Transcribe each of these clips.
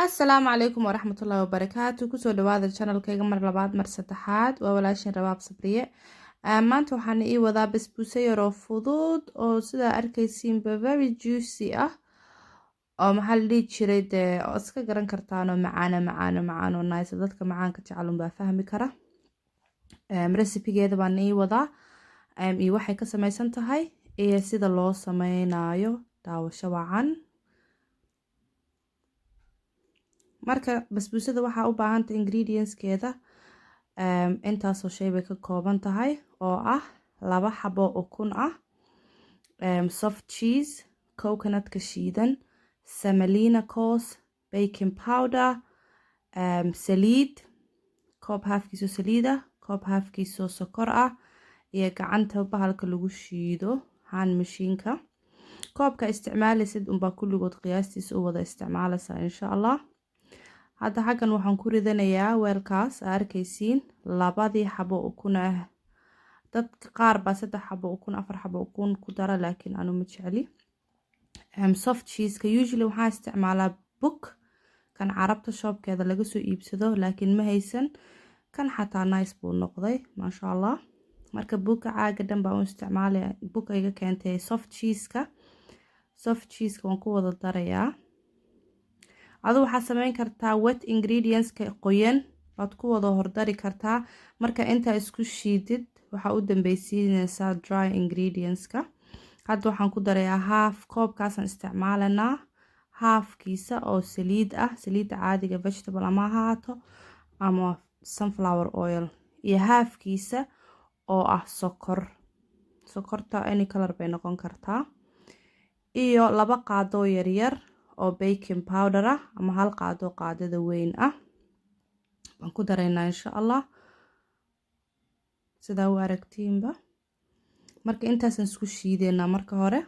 Asalaamu calaykum waraxmatullaahi wabarakaatu. Kusoo dhawaada channelkayga mar labaad mar saddexaad waa walaashin Rabaab Sabriye. Maanta waxaan ii wadaa basbuuse yaroo fudud oo sidaa arkaysiinba very juicy ah oo maxaa la dhihi jiray dee oo iska garan kartaan oo macaan oo nice dadka macaanka jecel baa fahmi kara. Recipe-geeda baan ii wadaa iyo waxay ka samaysan tahay iyo sida loo sameynayo daawasho wacan. marka basbuusada waxaa u baahanta ingredientskeeda intaasoo shay bay ka kooban tahay oo ah 2 xabo ukun ah, soft cheese, coconut-ka shiidan, semolina coarse, baking powder, saliid, koob halfkiiso saliid ah, koob halfkiiso sokor ah iyo gacanta bahalka lagu shiido hand machine-ka. koobka isticmaalaysid unbaa kulligood qiyaastiisa u wada isticmaalaysaa insha Allah. hadda xaggan waxaan ku ridanayaa weelkaas arkaysiin 2 xabo ukun ah. dadka qaar baa 3 xabo ukun 4 xabo ukun ku dara laakiin anu ma jecli. soft cheese-ka usually waxaan isticmaalaa book kan carabta shopkeeda laga soo iibsado laakiin ma haysan kan xataa nice buu noqday maasha Allah. marka book caaga dhan baan u isticmaalay book ayga keentay soft cheese-ka waan ku wada darayaa. aduu waxaa sameyn kartaa wet ingredients-ka qoyan baad ku wada hordari kartaa marka inta isku shiidid waxaa u dambeysiinaysaa dry ingredients-ka. hadda waxaan ku darayaa half koobkaasaan isticmaalanaa halfkiisa oo saliid ah, saliidda caadiga vegetable ama ha ahaato ama sunflower oil iyo halfkiisa oo ah sokorta any color bay noqon kartaa iyo 2 qaado yaryar oo baking powder ah ama 1 qaado qaadada weyn ah baan ku daraynaa insha Allah sidaa u aragtiinba. marka intaasan isku shiideynaa marka hore.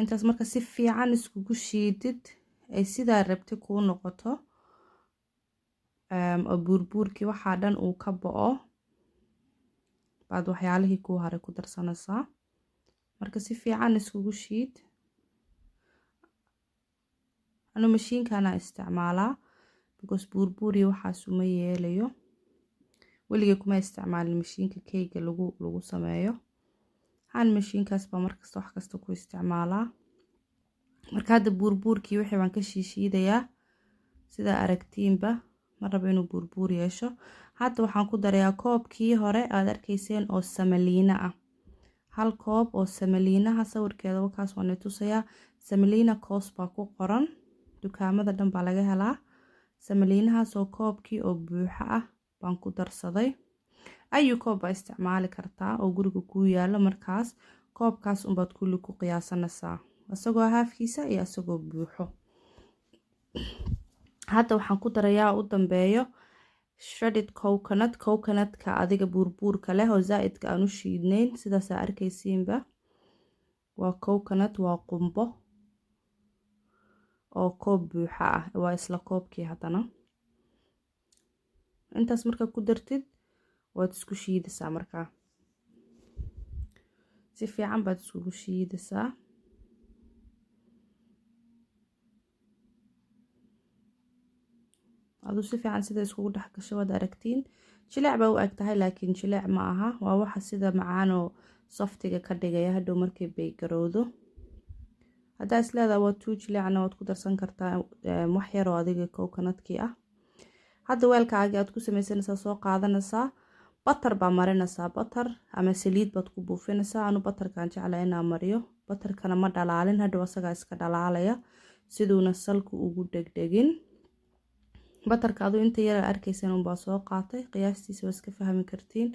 intaas marka si fiican iskugu shiidid ay sidaa rabti kuu noqoto oo buurbuurkii waxaa dhan uu ka bo'o baad waxyaalihii kuu haray ku darsanaysaa. marka si fiican iskugu shiid. anu mashiinkana isticmaalaa because buurbuuri waxaas uma yeelayo. weligay kuma isticmaalin mashiinka cake lagu sameeyo. hand mashiinkaas baa markasta wax kasta ku isticmaalaa. marka hadda buurbuurkii wixii baan ka shiishiidayaa sidaa aragtiinba ma rabo inuu buurbuur yeesho. hadda waxaan ku darayaa koobkii hore aad arkayseen oo semolina ah. 1 koob oo semolinaha sawirkeeda wakaas waan tusayaa. semolina coarse baa ku qoran dukaamada dhan baa laga helaa. semolinahaas oo koobkii oo buuxa ah baan ku darsaday. ayu koob baa isticmaali kartaa oo guriga kuu yaalo markaas koobkaas unbaad kulli ku qiyaasanaysaa isagoo halfkiisa iyo isagoo buuxo. hadda waxaan ku darayaa u dambeeyo shredded coconut-ka adiga buurbuurka leh oo zaa'idka aan u shiidnayn sidaas arkaysiinba waa coconut waa qumbo oo koob buuxa ah waa isla koobkii. haddana intaas marka ku dartid waad isku shiidaysaa markaa si fiican baad iskugu shiidaysaa. aduu si fiican sida iskugu dhex gasho waad aragtiin jileec baa u eg tahay laakiin jileec ma aha waa waxa sida macaan oo softiga ka dhigaya hadhow markay bay garowdo. haddaa isleedahay waa tuu jileecna waad ku darsan kartaa wax yar oo adiga coconut-kii ah. hadda weelkaagii aad ku samaysanaysaa soo qaadanaysaa butter baa marinaysaa butter ama saliid baad ku buufinaysaa. anu butterkaan jeclaa inaan mariyo butterkana ma dhalaalin hadhow asagaa iska dhalaalaya siduuna salku ugu dhegdhegin. butterka aduu inta yar arkaysan unbaa soo qaatay qiyaastiisa waa iska fahmi kartiin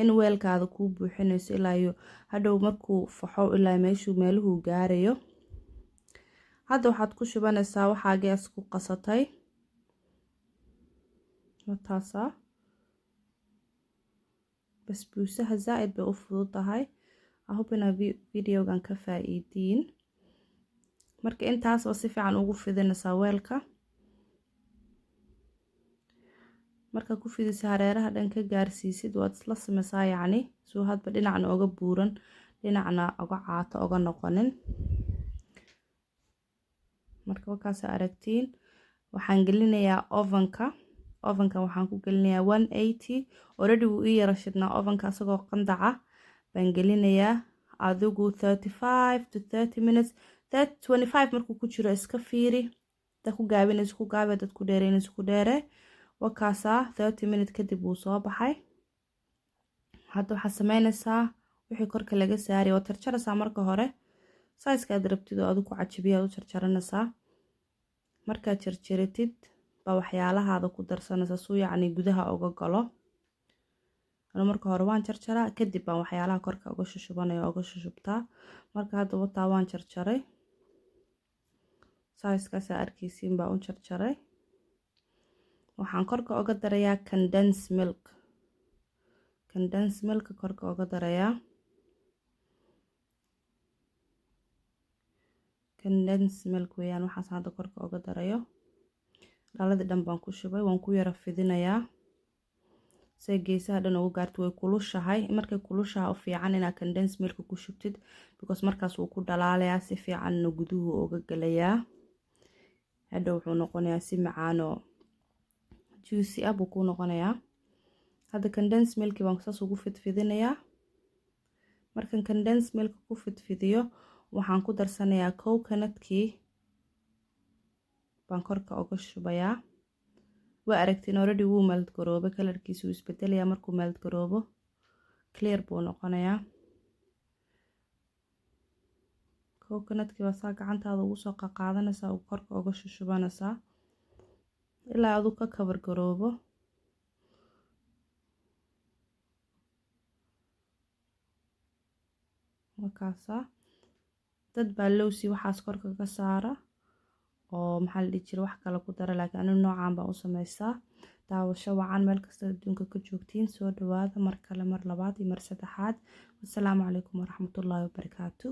in weelkaada kuu buuxinayso ilaa iyo hadhow markuu faxo ilaa meeluhu gaarayo. hadda waxaad ku shubanaysaa waxaagii isku qasatay wataasa. basbuusaha zaa'id bay u fudud tahay. I hope inaad videogan ka faa'iidiin. marka intaas oo si fiican ugu fidinaysaa weelka. marka ku fidisa hareeraha dhan ka gaarsiisid waad isla samaysaa yacni soo hadba dhinacna oga buuran dhinacna oga caato oga noqonin. marka wakaas aragtiin waxaan gelinayaa ovenka waxaan ku gelinayaa 180 already wuu ii yara shidnaa ovenka asagoo qandaca baan gelinayaa adigu 35 to 30 minutes 25 markuu ku jiro iska fiiri dad ku gaabinayso ku gaabi dad ku dheereynayso ku dheere wakaasa 30 minutes kadib wuu soo baxay hadda waxaad sameynaysaa wixii korka laga saari oo jarjaraysaa marka hore size aad rabtid oo adigu ku cajibiyaa u jarjaranaysaa markaad jarjaratid ba waxyaalahaada ku darsanaysaa suu yacni gudaha uga galo marka hore waan jarjaraa kadib baan waxyaalaha korka uga shushubanaya uga shushubtaa marka hadda wataa waan jarjaray size-kaas arkaysiin baa u jarjaray waxaan korka uga darayaa condensed milk korka uga darayaa condensed milk weeyaan waxaas hadda korka uga darayo dhaladii dhan baan ku shubay waan ku yara fidinayaa say geesaha dhan ugu gaarto way kulushahay markay kulushaha u fiican inaad condensed milk ku shubtid because markaas wuu ku dhalaalayaa si fiicanna guduhu uga galayaa hadda wuxuu noqonayaa si macaan oo juicy ah buu ku noqonayaa hadda condensed milk baan saas ugu fidfidinayaa markan condensed milk ku fidfidiyo waxaan ku darsanayaa coconutkii baan korka uga shubayaa waa aragtiin already wuu melt garoobo kalarkiisu wuu isbedelayaa markuu melt garoobo clear buu noqonayaa coconutkii baa saa gacantaada ugu soo qaqaadanaysaa oo korka uga shushubanaysaa ilaa aduu ka kabar garoobo markaasa dad baa lowsi waxaas korka ka saara oo maxaa la dhihi jiray wax kale ku dara laakiin anigu noocaan baan u sameystaa daawasho wacan meel kasta adduunka ka joogtiin soo dhawaada mar kale mar labaad iyo mar saddexaad wassalaamu calaykum waraxmatullaahi wabarakaatu